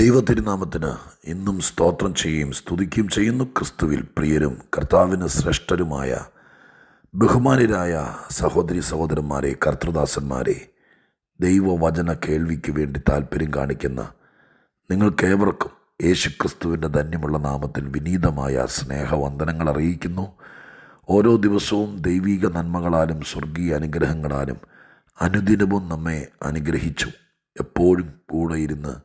ദൈവതിരുനാമത്തിന് ഇന്നും സ്തോത്രം ചെയ്യുകയും സ്തുതിക്കുകയും ചെയ്യുന്നു. ക്രിസ്തുവിൽ പ്രിയരും കർത്താവിന് ശ്രേഷ്ഠരുമായ ബഹുമാനരായ സഹോദരി സഹോദരന്മാരെ, കർത്തൃദാസന്മാരെ, ദൈവവചന കേൾവിക്ക് വേണ്ടി താല്പര്യം കാണിക്കുന്ന നിങ്ങൾക്കേവർക്കും യേശുക്രിസ്തുവിൻ്റെ ധന്യമുള്ള നാമത്തിൽ വിനീതമായ സ്നേഹവന്ദനങ്ങൾ അറിയിക്കുന്നു. ഓരോ ദിവസവും ദൈവിക നന്മകളാലും സ്വർഗീയ അനുഗ്രഹങ്ങളാലും അനുദിനവും നമ്മെ അനുഗ്രഹിച്ചു എപ്പോഴും കൂടെ ഇരുന്ന്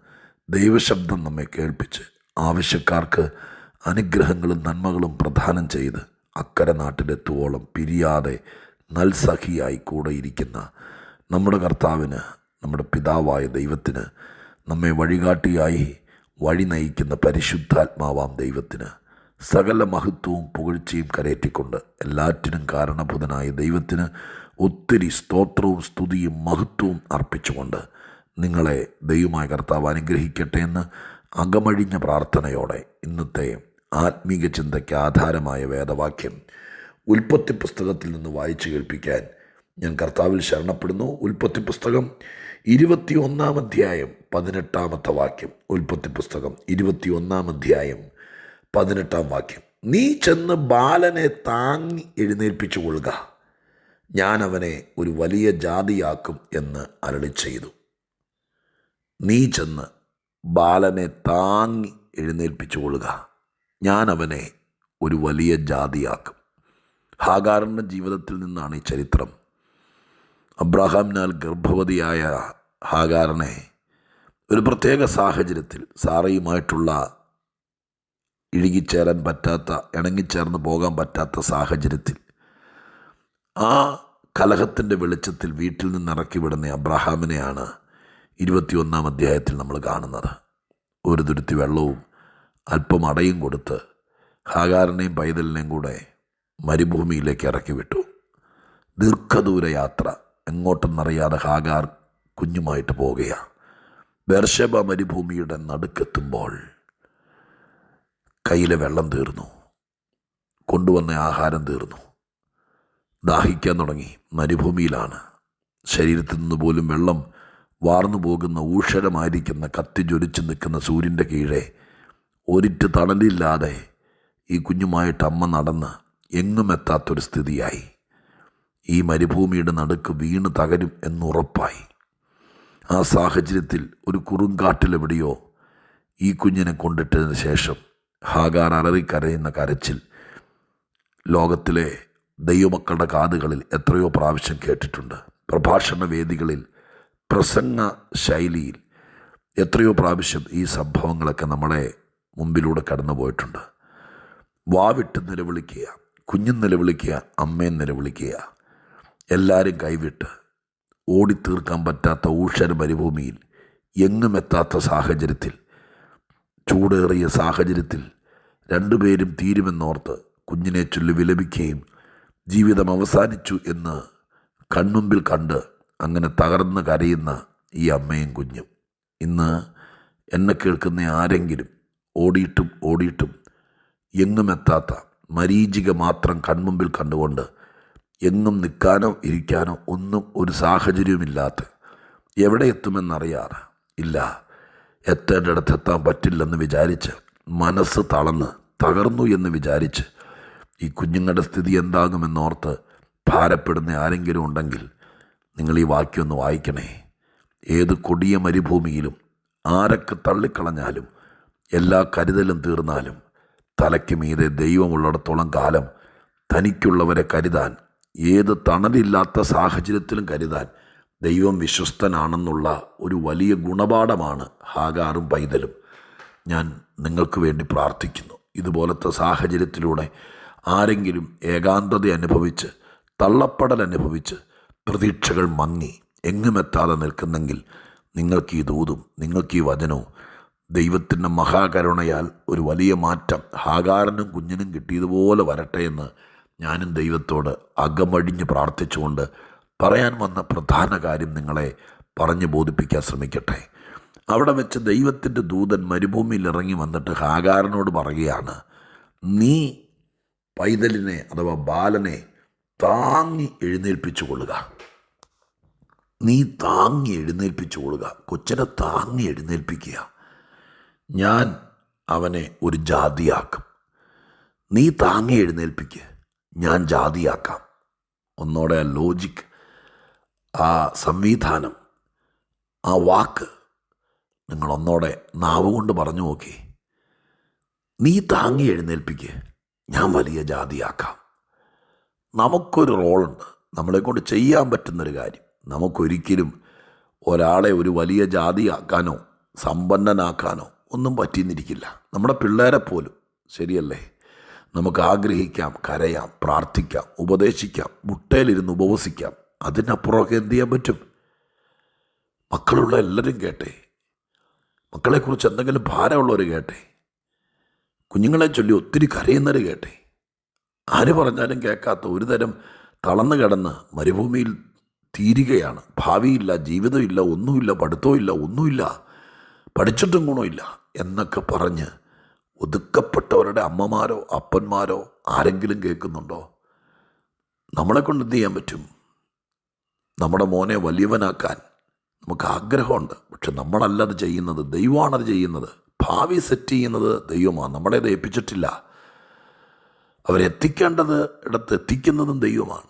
ദൈവശബ്ദം നമ്മെ കേൾപ്പിച്ച് ആവശ്യക്കാർക്ക് അനുഗ്രഹങ്ങളും നന്മകളും പ്രദാനം ചെയ്ത് അക്കരെ നാട്ടിലെത്തുവോളം പിരിയാതെ നൽസഖിയായി കൂടെ ഇരിക്കുന്ന നമ്മുടെ കർത്താവിന്, നമ്മുടെ പിതാവായ ദൈവത്തിന്, നമ്മെ വഴികാട്ടിയായി വഴി നയിക്കുന്ന പരിശുദ്ധാത്മാവാം ദൈവത്തിന് സകല മഹത്വവും പുകഴ്ചയും കരയറ്റിക്കൊണ്ട് എല്ലാറ്റിനും കാരണഭൂതനായ ദൈവത്തിന് ഒത്തിരി സ്തോത്രവും സ്തുതിയും മഹത്വവും അർപ്പിച്ചുകൊണ്ട് നിങ്ങളെ ദൈവമായ കർത്താവ് അനുഗ്രഹിക്കട്ടെ എന്ന് അകമഴിഞ്ഞ പ്രാർത്ഥനയോടെ ഇന്നത്തെ ആത്മീക ചിന്തയ്ക്ക് ആധാരമായ വേദവാക്യം ഉൽപ്പത്തി പുസ്തകത്തിൽ നിന്ന് വായിച്ചു കേൾപ്പിക്കാൻ ഞാൻ കർത്താവിൽ ശരണപ്പെടുന്നു. ഉൽപ്പത്തി പുസ്തകം 21 അധ്യായം 18 വാക്യം. ഉൽപ്പത്തി പുസ്തകം 21 അധ്യായം 18 വാക്യം. നീ ചെന്ന് ബാലനെ താങ്ങി എഴുന്നേൽപ്പിച്ചു കൊള്ളുക, ഞാൻ അവനെ ഒരു വലിയ ജാതിയാക്കും എന്ന് അരുളി ചെയ്തു. നീ ചെന്ന് ബാലനെ താങ്ങി എഴുന്നേൽപ്പിച്ചു കൊള്ളുക, ഞാൻ അവനെ ഒരു വലിയ ജാതിയാക്കും. ഹാഗാറിൻ്റെ ജീവിതത്തിൽ നിന്നാണ് ഈ ചരിത്രം. അബ്രഹാമിനാൽ ഗർഭവതിയായ ഹാഗാറിനെ ഒരു പ്രത്യേക സാഹചര്യത്തിൽ, സാറയുമായിട്ടുള്ള ഇഴുകിച്ചേരാൻ പറ്റാത്ത, ഇണങ്ങിച്ചേർന്ന് പോകാൻ പറ്റാത്ത സാഹചര്യത്തിൽ, ആ കലഹത്തിൻ്റെ വെളിച്ചത്തിൽ വീട്ടിൽ നിന്ന് ഇറക്കി വിടുന്ന അബ്രഹാമിനെയാണ് 21 അധ്യായത്തിൽ നമ്മൾ കാണുന്നത്. ഒരു തുരുത്തി വെള്ളവും അല്പം അടയും കൊടുത്ത് ഹാഗാറിനെയും പൈതലിനെയും കൂടെ മരുഭൂമിയിലേക്ക് ഇറക്കി വിട്ടു. ദീർഘദൂര യാത്ര, എങ്ങോട്ടെന്നറിയാതെ ഹാഗാർ കുഞ്ഞുമായിട്ട് പോവുകയാണ്. ബേർശേബ മരുഭൂമിയുടെ നടുക്കെത്തുമ്പോൾ കയ്യിലെ വെള്ളം തീർന്നു, കൊണ്ടുവന്ന ആഹാരം തീർന്നു, ദാഹിക്കാൻ തുടങ്ങി. മരുഭൂമിയിലാണ്, ശരീരത്തിൽ നിന്ന് പോലും വെള്ളം വാർന്നു പോകുന്ന, ഊഷരമായിരിക്കുന്ന, കത്തി ജ്വലിച്ച് നിൽക്കുന്ന സൂര്യൻ്റെ കീഴെ ഒരിറ്റ് തണലില്ലാതെ ഈ കുഞ്ഞുമായിട്ട് അമ്മ നടന്ന് എങ്ങും എത്താത്തൊരു സ്ഥിതിയായി. ഈ മരുഭൂമിയുടെ നടുക്ക് വീണ് തകരും എന്നുറപ്പായി. ആ സാഹചര്യത്തിൽ ഒരു കുറുങ്കാട്ടിലെവിടെയോ ഈ കുഞ്ഞിനെ കൊണ്ടിട്ടതിന് ശേഷം ഹാഗാർ അലറിക്കരയുന്ന കരച്ചിൽ ലോകത്തിലെ ദൈവമക്കളുടെ കാതുകളിൽ എത്രയോ പ്രാവശ്യം കേട്ടിട്ടുണ്ട്. പ്രഭാഷണ വേദികളിൽ, പ്രസംഗ ശൈലിയിൽ എത്രയോ പ്രാവശ്യം ഈ സംഭവങ്ങളൊക്കെ നമ്മളെ മുമ്പിലൂടെ കടന്നു പോയിട്ടുണ്ട്. വാവിട്ട് നിലവിളിക്കുക, കുഞ്ഞും നിലവിളിക്കുക, അമ്മയും നിലവിളിക്കുക, എല്ലാവരും കൈവിട്ട് ഓടിത്തീർക്കാൻ പറ്റാത്ത ഊഷര മരുഭൂമിയിൽ, എങ്ങും എത്താത്ത സാഹചര്യത്തിൽ, ചൂടേറിയ സാഹചര്യത്തിൽ രണ്ടുപേരും തീരുമെന്നോർത്ത് കുഞ്ഞിനെ ചൊല്ലി വിലപിക്കുകയും ജീവിതം അവസാനിച്ചു എന്ന് കൺമുമ്പിൽ കണ്ട് അങ്ങനെ തകർന്ന് കരയുന്ന ഈ അമ്മയും കുഞ്ഞും. ഇന്ന് എന്നെ കേൾക്കുന്ന ആരെങ്കിലും ഓടിയിട്ടും എങ്ങും എത്താത്ത മരീചിക മാത്രം കൺമുമ്പിൽ കണ്ടുകൊണ്ട് എങ്ങും നിൽക്കാനോ ഇരിക്കാനോ ഒന്നും ഒരു സാഹചര്യവുമില്ലാത്ത, എവിടെ എത്തുമെന്നറിയാറ് ഇല്ല, എത്തേണ്ടിടത്ത് എത്താൻ പറ്റില്ലെന്ന് വിചാരിച്ച് മനസ്സ് തകർന്നു എന്ന് വിചാരിച്ച് ഈ കുഞ്ഞുങ്ങളുടെ സ്ഥിതി എന്താകുമെന്നോർത്ത് ഭാരപ്പെടുന്ന ആരെങ്കിലും ഉണ്ടെങ്കിൽ നിങ്ങൾ ഈ വാക്യം ഒന്ന് വായിക്കണേ. ഏത് കൊടിയ മരുഭൂമിയിലും ആരൊക്കെ തള്ളിക്കളഞ്ഞാലും എല്ലാ കരുതലും തീർന്നാലും തലയ്ക്ക് മീതെ ദൈവമുള്ളിടത്തോളം കാലം തനിക്കുള്ളവരെ കരുതാൻ, ഏത് തണലില്ലാത്ത സാഹചര്യത്തിലും കരുതാൻ ദൈവം വിശ്വസ്തനാണെന്നുള്ള ഒരു വലിയ ഗുണപാഠമാണ് ഹാഗാറും പൈതലും. ഞാൻ നിങ്ങൾക്ക് വേണ്ടി പ്രാർത്ഥിക്കുന്നു. ഇതുപോലത്തെ സാഹചര്യത്തിലൂടെ ആരെങ്കിലും ഏകാന്തത അനുഭവിച്ച്, തള്ളപ്പെടൽ അനുഭവിച്ച്, പ്രതീക്ഷകൾ മങ്ങി എങ്ങുമെത്താതെ നിൽക്കുന്നെങ്കിൽ നിങ്ങൾക്ക് ഈ ദൂതും, നിങ്ങൾക്ക് ഈ വചനവും, ദൈവത്തിൻ്റെ മഹാകരുണയാൽ ഒരു വലിയ മാറ്റം ഹാഗാറിനും കുഞ്ഞിനും കിട്ടിയതുപോലെ വരട്ടെ എന്ന് ഞാനും ദൈവത്തോട് അകമഴിഞ്ഞ് പ്രാർത്ഥിച്ചുകൊണ്ട് പറയാൻ വന്ന പ്രധാന കാര്യം നിങ്ങളെ പറഞ്ഞു ബോധിപ്പിക്കാൻ ശ്രമിക്കട്ടെ. അവിടെ വെച്ച് ദൈവത്തിൻ്റെ ദൂതൻ മരുഭൂമിയിൽ ഇറങ്ങി വന്നിട്ട് ഹാഗാറിനോട് പറയുകയാണ്, നീ പൈതലിനെ അഥവാ ബാലനെ താങ്ങി എഴുന്നേൽപ്പിച്ചു കൊള്ളുക. നീ താങ്ങി എഴുന്നേൽപ്പിച്ചു കൊള്ളുക. കൊച്ചിനെ താങ്ങി എഴുന്നേൽപ്പിക്കുക. ഞാൻ അവനെ ഒരു ജാതിയാക്കും. നീ താങ്ങി എഴുന്നേൽപ്പിക്ക്, ഞാൻ ജാതിയാക്കാം. ഒന്നോടെ ആ ലോജിക്, ആ സംവിധാനം, ആ വാക്ക് നിങ്ങളൊന്നോടെ നാവ് കൊണ്ട് പറഞ്ഞു നോക്കി. നീ താങ്ങി എഴുന്നേൽപ്പിക്ക്, ഞാൻ വലിയ ജാതിയാക്കാം. നമുക്കൊരു റോളുണ്ട്, നമ്മളെക്കൊണ്ട് ചെയ്യാൻ പറ്റുന്നൊരു കാര്യം. നമുക്കൊരിക്കലും ഒരാളെ ഒരു വലിയ ജാതിയാക്കാനോ സമ്പന്നനാക്കാനോ ഒന്നും പറ്റിയെന്നിരിക്കില്ല. നമ്മുടെ പിള്ളേരെ പോലും ശരിയല്ലേ, നമുക്ക് ആഗ്രഹിക്കാം, കരയാം, പ്രാർത്ഥിക്കാം, ഉപദേശിക്കാം, മുട്ടയിലിരുന്ന് ഉപവസിക്കാം. അതിനപ്പുറമൊക്കെ എന്ത് ചെയ്യാൻ പറ്റും? മക്കളുള്ള എല്ലാവരും കേട്ടെ, മക്കളെക്കുറിച്ച് എന്തെങ്കിലും ഭാരമുള്ളവർ കേട്ടെ, കുഞ്ഞുങ്ങളെ ചൊല്ലി ഒത്തിരി കരയുന്നവർ കേട്ടെ, ആര് പറഞ്ഞാലും കേൾക്കാത്ത ഒരു തരം തളർന്നു കിടന്ന് മരുഭൂമിയിൽ തീരുകയാണ്. ഭാവിയില്ല, ജീവിതമില്ല, ഒന്നുമില്ല, പഠിത്തമില്ല, ഒന്നുമില്ല, പഠിച്ചിട്ടും ഗുണമില്ല എന്നൊക്കെ പറഞ്ഞ് ഒതുക്കപ്പെട്ടവരുടെ അമ്മമാരോ അപ്പന്മാരോ ആരെങ്കിലും കേൾക്കുന്നുണ്ടോ? നമ്മളെക്കൊണ്ട് എന്ത് ചെയ്യാൻ പറ്റും? നമ്മുടെ മോനെ വലിയവനാക്കാൻ നമുക്ക് ആഗ്രഹമുണ്ട്. പക്ഷെ നമ്മളല്ല അത് ചെയ്യുന്നത്, ദൈവമാണത് ചെയ്യുന്നത്. ഭാവി സെറ്റ് ചെയ്യുന്നത് ദൈവമാണ്, നമ്മളത് ഏൽപ്പിച്ചിട്ടില്ല. അവരെത്തിക്കേണ്ടത് ഇടത്ത് എത്തിക്കുന്നതും ദൈവമാണ്.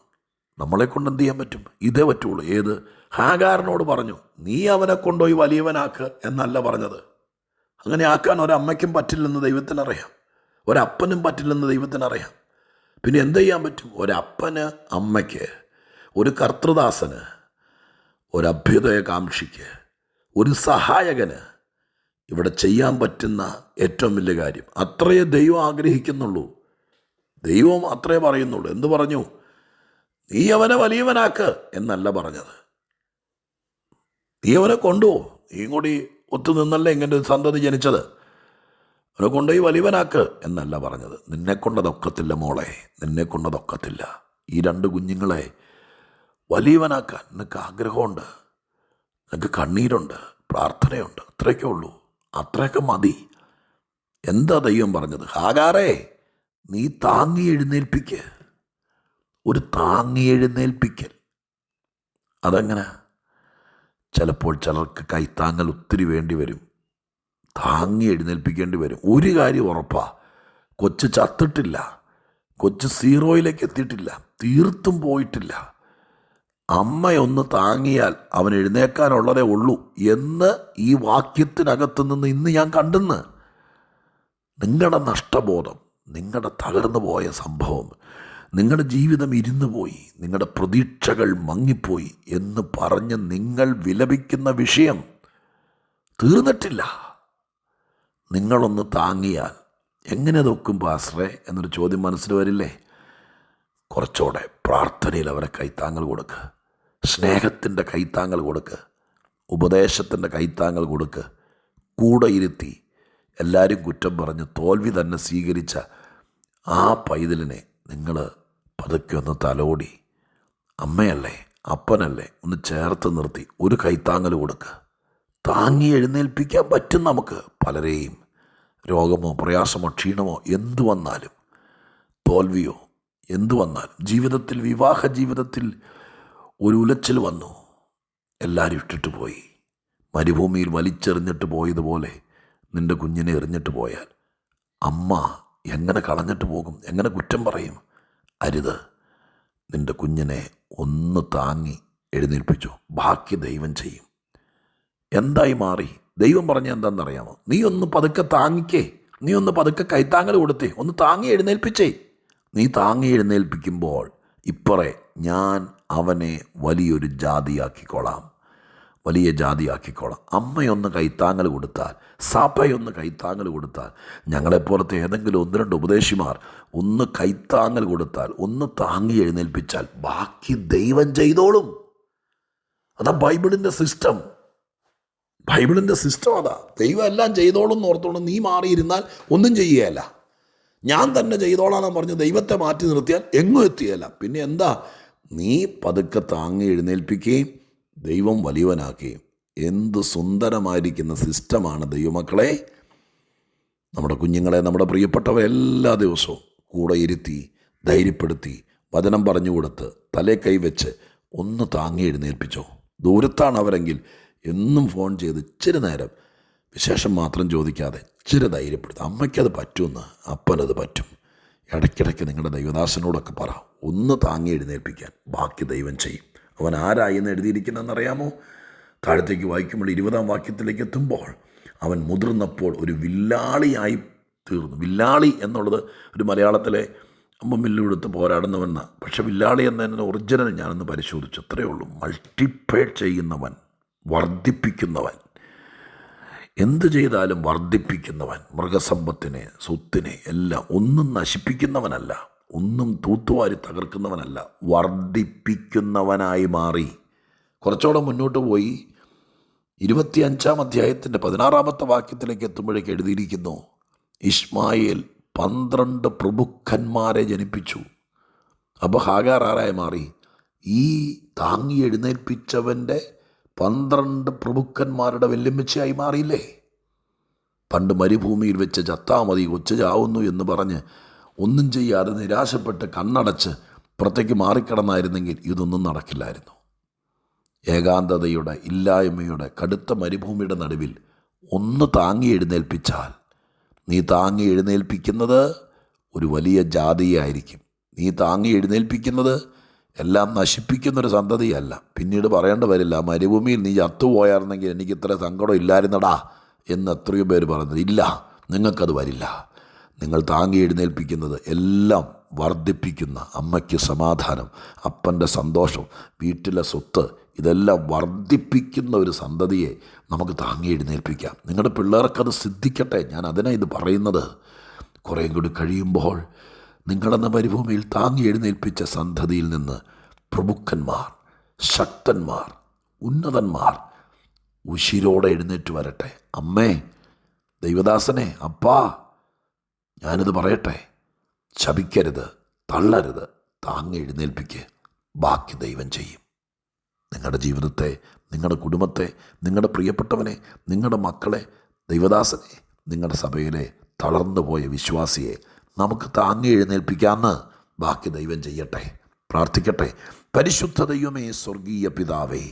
നമ്മളെക്കൊണ്ട് എന്ത് ചെയ്യാൻ പറ്റും? ഇതേ പറ്റുള്ളൂ. ഏത്? ഹാഗാറിനോട് പറഞ്ഞു, നീ അവനെ കൊണ്ടുപോയി വലിയവനാക്ക് എന്നല്ല പറഞ്ഞത്. അങ്ങനെ ആക്കാൻ ഒരമ്മയ്ക്കും പറ്റില്ലെന്ന് ദൈവത്തിനറിയാം, ഒരപ്പനും പറ്റില്ലെന്ന് ദൈവത്തിനറിയാം. പിന്നെ എന്ത് ചെയ്യാൻ പറ്റും? ഒരപ്പന്, അമ്മയ്ക്ക്, ഒരു കർത്തൃദാസന്, ഒരഭ്യുദയകാംക്ഷിക്ക്, ഒരു സഹായകന് ഇവിടെ ചെയ്യാൻ പറ്റുന്ന ഏറ്റവും വലിയ കാര്യം അത്രയേ ദൈവം ആഗ്രഹിക്കുന്നുള്ളൂ. ദൈവം അത്രേ പറയുന്നുള്ളൂ. എന്ത് പറഞ്ഞു? നീ അവനെ വലിയവനാക്ക് എന്നല്ല പറഞ്ഞത്. നീ അവനെ കൊണ്ടുപോ, നീ കൂടി ഒത്തു നിന്നല്ലേ ഇങ്ങനെ ഒരു സന്തതി ജനിച്ചത്. അവനെ കൊണ്ടുപോയി വലിയവനാക്ക് എന്നല്ല പറഞ്ഞത്. നിന്നെക്കൊണ്ടതൊക്കത്തില്ല മോളെ, നിന്നെക്കൊണ്ടതൊക്കത്തില്ല. ഈ 2 കുഞ്ഞുങ്ങളെ വലിയവനാക്കാൻ നിനക്ക് ആഗ്രഹമുണ്ട്, നിനക്ക് കണ്ണീരുണ്ട്, പ്രാർത്ഥനയുണ്ട്. അത്രയൊക്കെ ഉള്ളൂ, അത്രയൊക്കെ മതി. എന്താ ദൈവം പറഞ്ഞത്? ഹാഗാറേ, നീ താങ്ങി എഴുന്നേൽപ്പിക്ക്. ഒരു താങ്ങി എഴുന്നേൽപ്പിക്കൽ. അതെങ്ങനെ? ചിലപ്പോൾ ചിലർക്ക് കൈത്താങ്ങൽ ഒത്തിരി വേണ്ടി വരും, താങ്ങി എഴുന്നേൽപ്പിക്കേണ്ടി വരും. ഒരു കാര്യം ഉറപ്പാ, കൊച്ച് ചത്തിട്ടില്ല, കൊച്ച് 0യിലേക്ക് എത്തിയിട്ടില്ല, തീർത്തും പോയിട്ടില്ല. അമ്മയൊന്ന് താങ്ങിയാൽ അവൻ എഴുന്നേക്കാനുള്ളതേ ഉള്ളൂ എന്ന് ഈ വാക്യത്തിനകത്ത് നിന്ന് ഇന്ന് ഞാൻ കണ്ടെന്ന്. നിങ്ങളുടെ നഷ്ടബോധം, നിങ്ങളുടെ തകർന്നു പോയ സംഭവം, നിങ്ങളുടെ ജീവിതം ഇരുന്നു പോയി, നിങ്ങളുടെ പ്രതീക്ഷകൾ മങ്ങിപ്പോയി എന്ന് പറഞ്ഞ് നിങ്ങൾ വിലപിക്കുന്ന വിഷയം തീർന്നിട്ടില്ല. നിങ്ങളൊന്ന് താങ്ങിയാൽ എങ്ങനെ നോക്കും പാസ്റ്ററേ എന്നൊരു ചോദ്യം മനസ്സിൽ വരില്ലേ? കുറച്ചുകൂടെ പ്രാർത്ഥനയിൽ അവരെ കൈത്താങ്ങൽ കൊടുക്ക്, സ്നേഹത്തിൻ്റെ കൈത്താങ്ങൽ കൊടുക്ക്, ഉപദേശത്തിൻ്റെ കൈത്താങ്ങൽ കൊടുക്ക്. കൂടെ ഇരുത്തി എല്ലാവരും കുറ്റം പറഞ്ഞ് തോൽവി തന്നെ സ്വീകരിച്ച ആ പൈതലിനെ നിങ്ങൾ പതുക്കെ ഒന്ന് തലോടി, അമ്മയല്ലേ അപ്പനല്ലേ ഒന്ന് ചേർത്ത് നിർത്തി ഒരു കൈത്താങ്ങൽ കൊടുക്ക്. താങ്ങി എഴുന്നേൽപ്പിക്കാൻ പറ്റും നമുക്ക് പലരെയും. രോഗമോ പ്രയാസമോ ക്ഷീണമോ എന്തു വന്നാലും, തോൽവിയോ എന്തു വന്നാലും, ജീവിതത്തിൽ, വിവാഹ ജീവിതത്തിൽ ഒരു ഉലച്ചിൽ വന്നു, എല്ലാവരും ഇട്ടിട്ട് പോയി, മരുഭൂമിയിൽ വലിച്ചെറിഞ്ഞിട്ട് പോയതുപോലെ നിൻ്റെ കുഞ്ഞിനെ എറിഞ്ഞിട്ട് പോയാൽ അമ്മ എങ്ങനെ കളഞ്ഞിട്ട് പോകും? എങ്ങനെ കുറ്റം പറയും? അരുത്. നിൻ്റെ കുഞ്ഞിനെ ഒന്ന് താങ്ങി എഴുന്നേൽപ്പിച്ചു, ബാക്കി ദൈവം ചെയ്യും. എന്തായി മാറി? ദൈവം പറഞ്ഞ എന്താണെന്നറിയാമോ? നീ ഒന്ന് പതുക്കെ താങ്ങിക്കേ, നീ ഒന്ന് പതുക്കെ കൈത്താങ്ങൽ കൊടുത്തേ, ഒന്ന് താങ്ങി എഴുന്നേൽപ്പിച്ചേ. നീ താങ്ങി എഴുന്നേൽപ്പിക്കുമ്പോൾ ഇപ്പറേ ഞാൻ അവനെ വലിയൊരു ജാതിയാക്കിക്കോളാം, വലിയ ജാതിയാക്കിക്കോളാം. അമ്മയൊന്ന് കൈത്താങ്ങൽ കൊടുത്താൽ, സഭയൊന്ന് കൈത്താങ്ങൽ കൊടുത്താൽ, ഞങ്ങളെപ്പോലത്തെ ഏതെങ്കിലും 1-2 ഉപദേശിമാർ ഒന്ന് കൈത്താങ്ങൽ കൊടുത്താൽ, ഒന്ന് താങ്ങി എഴുന്നേൽപ്പിച്ചാൽ ബാക്കി ദൈവം ചെയ്തോളും. അതാ ബൈബിളിൻ്റെ സിസ്റ്റം. ബൈബിളിൻ്റെ സിസ്റ്റം അതാ. ദൈവം എല്ലാം ചെയ്തോളും എന്ന് ഓർത്തോണം. നീ മാറിയിരുന്നാൽ ഒന്നും ചെയ്യുകയല്ല. ഞാൻ തന്നെ ചെയ്തോളാമെന്ന് പറഞ്ഞ് ദൈവത്തെ മാറ്റി നിർത്തിയാൽ എങ്ങും എത്തിയല്ല. പിന്നെ എന്താ? നീ പതുക്കെ താങ്ങി എഴുന്നേൽപ്പിക്കുകയും ദൈവം വലിയവനാക്കുകയും. എന്ത് സുന്ദരമായിരിക്കുന്ന സിസ്റ്റമാണ് ദൈവമക്കളെ. നമ്മുടെ കുഞ്ഞുങ്ങളെ, നമ്മുടെ പ്രിയപ്പെട്ടവ എല്ലാ ദിവസവും കൂടെ ഇരുത്തി, ധൈര്യപ്പെടുത്തി, വചനം പറഞ്ഞു കൊടുത്ത്, തലേ കൈവച്ച് ഒന്ന് താങ്ങി എഴുന്നേൽപ്പിച്ചോ. ദൂരത്താണ് അവരെങ്കിൽ എന്നും ഫോൺ ചെയ്ത് ഇച്ചിരി നേരം വിശേഷം മാത്രം ചോദിക്കാതെ ഇച്ചിരി ധൈര്യപ്പെടുത്തുക. അമ്മയ്ക്കത് പറ്റുമെന്ന്, അപ്പനത് പറ്റും. ഇടയ്ക്കിടയ്ക്ക് നിങ്ങളുടെ ദൈവദാസനോടൊക്കെ പറ, ഒന്ന് താങ്ങി എഴുന്നേൽപ്പിക്കാൻ. ബാക്കി ദൈവം ചെയ്യും. അവൻ ആരായി എന്ന് എഴുതിയിരിക്കുന്നതെന്നറിയാമോ? താഴത്തേക്ക് വായിക്കുമ്പോൾ 20-ാം വാക്യത്തിലേക്ക് എത്തുമ്പോൾ, അവൻ മുതിർന്നപ്പോൾ ഒരു വില്ലാളിയായി തീർന്നു. വില്ലാളി എന്നുള്ളത് ഒരു മലയാളത്തിലെ അമ്പമില്ലെടുത്ത് പോരാടുന്നവെന്ന, പക്ഷെ വില്ലാളി എന്നതിൻ്റെ ഒറിജിനൽ ഞാനൊന്ന് പരിശോധിച്ചു. അത്രയേ ഉള്ളൂ. മൾട്ടിപ്ലൈ ചെയ്യുന്നവൻ, വർദ്ധിപ്പിക്കുന്നവൻ, എന്ത് ചെയ്താലും വർദ്ധിപ്പിക്കുന്നവൻ, മൃഗസമ്പത്തിനെ, സ്വത്തിനെ എല്ലാം. ഒന്നും നശിപ്പിക്കുന്നവനല്ല, ഒന്നും തൂത്തുവാരി തകർക്കുന്നവനല്ല, വർദ്ധിപ്പിക്കുന്നവനായി മാറി. കുറച്ചുകൂടെ മുന്നോട്ട് പോയി 25-ാം അധ്യായത്തിൻ്റെ 16-ാമത്തെ വാക്യത്തിലേക്ക് എത്തുമ്പോഴേക്ക് എഴുതിയിരിക്കുന്നു, ഇശ്മായേൽ 12 പ്രഭുക്കന്മാരെ ജനിപ്പിച്ചു. അപ്പോൾ ഹാഗാർ ആരായി മാറി? ഈ താങ്ങി എഴുന്നേൽപ്പിച്ചവൻ്റെ 12 പ്രഭുക്കന്മാരുടെ വെല്ലുമ്മച്ചയായി മാറിയില്ലേ? പണ്ട് മരുഭൂമിയിൽ വെച്ച് ചത്താ മതി, കൊച്ചു ചാവുന്നു എന്ന് പറഞ്ഞ് ഒന്നും ചെയ്യാതെ നിരാശപ്പെട്ട് കണ്ണടച്ച് പുറത്തേക്ക് മാറിക്കിടന്നായിരുന്നെങ്കിൽ ഇതൊന്നും നടക്കില്ലായിരുന്നു. ഏകാന്തതയുടെ, ഇല്ലായ്മയുടെ, കടുത്ത മരുഭൂമിയുടെ നടുവിൽ ഒന്ന് താങ്ങി എഴുന്നേൽപ്പിച്ചാൽ, നീ താങ്ങി എഴുന്നേൽപ്പിക്കുന്നത് ഒരു വലിയ ജാതിയായിരിക്കും. നീ താങ്ങി എഴുന്നേൽപ്പിക്കുന്നത് എല്ലാം നശിപ്പിക്കുന്നൊരു സന്തതിയല്ല. പിന്നീട് പറയേണ്ടി വരില്ല, മരുഭൂമിയിൽ നീ ചത്തുപോയായിരുന്നെങ്കിൽ എനിക്ക് ഇത്ര സങ്കടം ഇല്ലായിരുന്നടാ എന്ന് എത്രയോ പേര് പറയുന്നത്. ഇല്ല, നിങ്ങൾക്കത് വരില്ല. നിങ്ങൾ താങ്ങി എഴുന്നേൽപ്പിക്കുന്നത് എല്ലാം വർദ്ധിപ്പിക്കുന്ന, അമ്മയ്ക്ക് സമാധാനം, അപ്പൻ്റെ സന്തോഷം, വീട്ടിലെ സ്വത്ത്, ഇതെല്ലാം വർദ്ധിപ്പിക്കുന്ന ഒരു സന്തതിയെ നമുക്ക് താങ്ങി എഴുന്നേൽപ്പിക്കാം. നിങ്ങളുടെ പിള്ളേർക്കത് സിദ്ധിക്കട്ടെ. ഞാൻ അതിനാണ് ഇത് പറയുന്നത്. കുറേയും കൂടി കഴിയുമ്പോൾ നിങ്ങളെന്ന മരുഭൂമിയിൽ താങ്ങി എഴുന്നേൽപ്പിച്ച സന്തതിയിൽ നിന്ന് പ്രഭുക്കന്മാർ, ശക്തന്മാർ, ഉന്നതന്മാർ ഉശിരോടെ എഴുന്നേറ്റ് വരട്ടെ. അമ്മേ, ദൈവദാസനെ, അപ്പാ, ഞാനിത് പറയട്ടെ, ശപിക്കരുത്, തള്ളരുത്, താങ്ങി എഴുന്നേൽപ്പിക്ക്. ബാക്കി ദൈവം ചെയ്യും. നിങ്ങളുടെ ജീവിതത്തെ, നിങ്ങളുടെ കുടുംബത്തെ, നിങ്ങളുടെ പ്രിയപ്പെട്ടവനെ, നിങ്ങളുടെ മക്കളെ, ദൈവദാസനെ, നിങ്ങളുടെ സഭയിലെ തളർന്നു പോയ വിശ്വാസിയെ നമുക്ക് താങ്ങി എഴുന്നേൽപ്പിക്കാമെന്ന്. ബാക്കി ദൈവം ചെയ്യട്ടെ. പ്രാർത്ഥിക്കട്ടെ. പരിശുദ്ധ ദൈവമേ, സ്വർഗീയ പിതാവേ,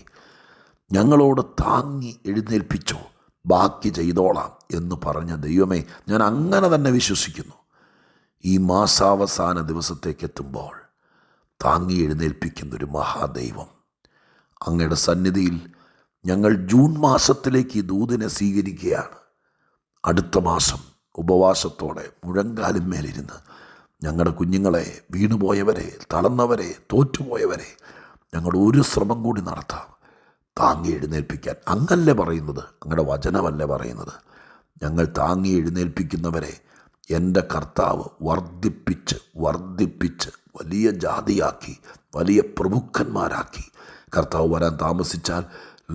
ഞങ്ങളോട് താങ്ങി എഴുന്നേൽപ്പിച്ചോ, ബാക്കി ചെയ്തോളാം എന്ന് പറഞ്ഞ ദൈവമേ, ഞാൻ അങ്ങനെ തന്നെ വിശ്വസിക്കുന്നു. ഈ മാസാവസാന ദിവസത്തേക്ക് എത്തുമ്പോൾ താങ്ങി എഴുന്നേൽപ്പിക്കുന്നൊരു മഹാദൈവം അങ്ങയുടെ സന്നിധിയിൽ ഞങ്ങൾ ജൂൺ മാസത്തിലേക്ക് ഈ ദൂതിനെ സ്വീകരിക്കുകയാണ്. അടുത്ത മാസം ഉപവാസത്തോടെ മുഴങ്കാലും മേലിരുന്ന് ഞങ്ങളുടെ കുഞ്ഞുങ്ങളെ, വീണുപോയവരെ, തളർന്നവരെ, തോറ്റുപോയവരെ ഞങ്ങൾ ഒരു ശ്രമം കൂടി നടത്താം താങ്ങി എഴുന്നേൽപ്പിക്കാൻ. അങ്ങല്ലേ പറയുന്നത്, അങ്ങയുടെ വചനമല്ലേ പറയുന്നത്. ഞങ്ങൾ താങ്ങി എഴുന്നേൽപ്പിക്കുന്നവരെ എൻ്റെ കർത്താവ് വർദ്ധിപ്പിച്ച് വർദ്ധിപ്പിച്ച് വലിയ ജാതിയാക്കി, വലിയ പ്രഭുക്കന്മാരാക്കി. കർത്താവ് വരാൻ താമസിച്ചാൽ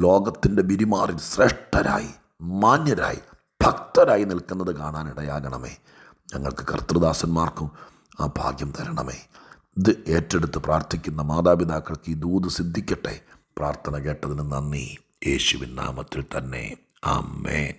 ലോകത്തിൻ്റെ ബിരിമാറിൽ ശ്രേഷ്ഠരായി, മാന്യരായി, ഭക്തരായി നിൽക്കുന്നത് കാണാനിടയാകണമേ. ഞങ്ങൾക്ക് കർത്തൃദാസന്മാർക്കും ആ ഭാഗ്യം തരണമേ. ഇത് ഏറ്റെടുത്ത് പ്രാർത്ഥിക്കുന്ന മാതാപിതാക്കൾക്ക് ഈ ദൂത് സിദ്ധിക്കട്ടെ. പ്രാർത്ഥന കേട്ടതിന് നന്ദി. യേശുവിൻ നാമത്തിൽ തന്നെ. ആമേൻ.